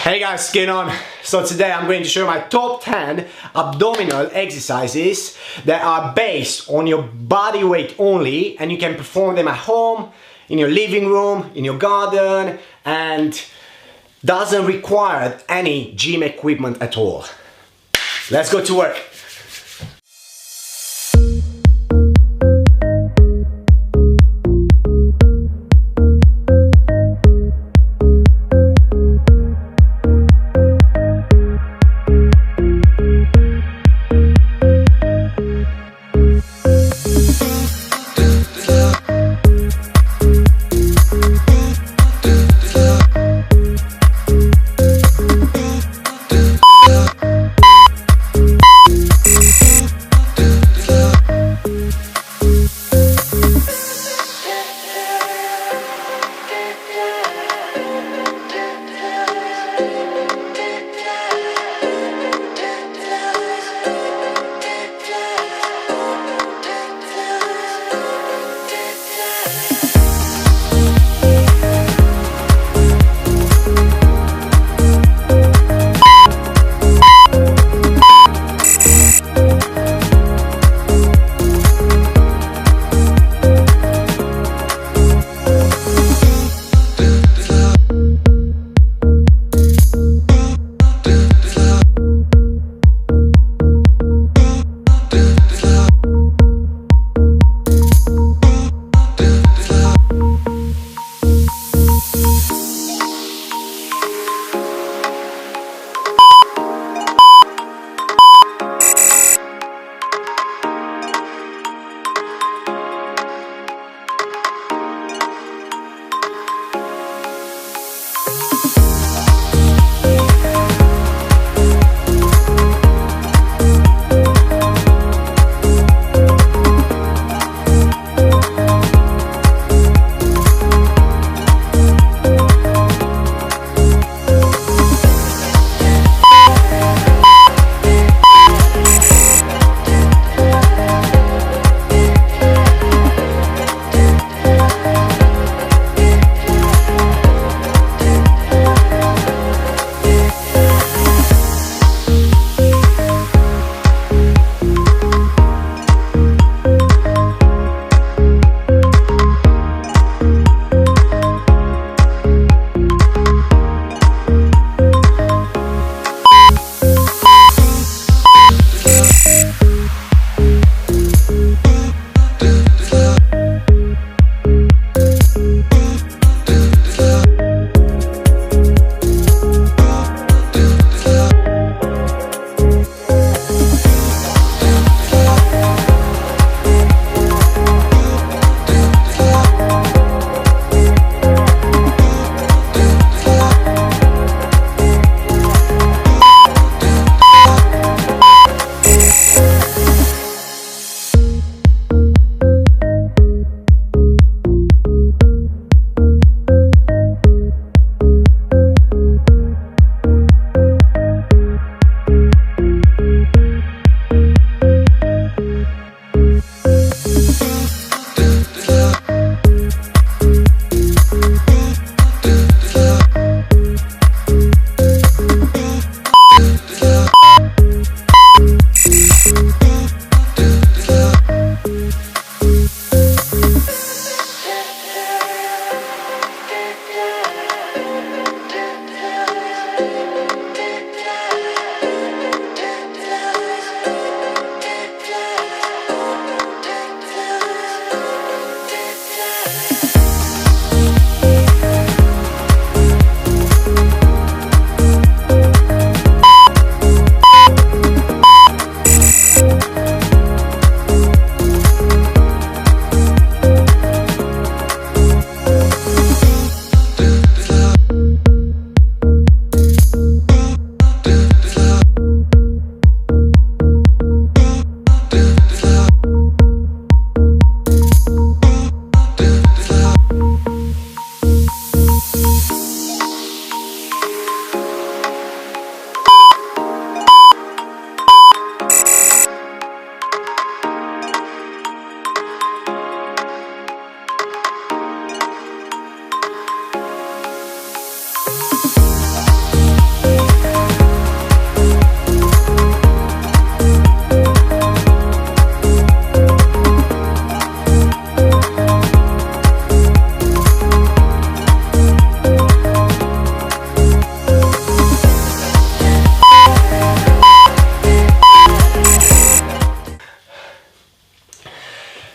Hey guys, skin on. So today I'm going to show you my top 10 abdominal exercises that are based on your body weight only, and you can perform them at home, in your living room, in your garden, and doesn't require any gym equipment at all. Let's go to work.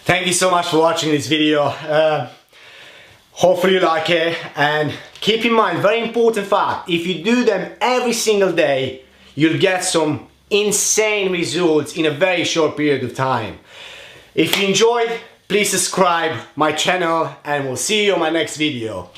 Thank you so much for watching this video. Hopefully you like it, and keep in mind, very important fact, if you do them every single day, you'll get some insane results in a very short period of time. If you enjoyed, please subscribe my channel, and we'll see you on my next video.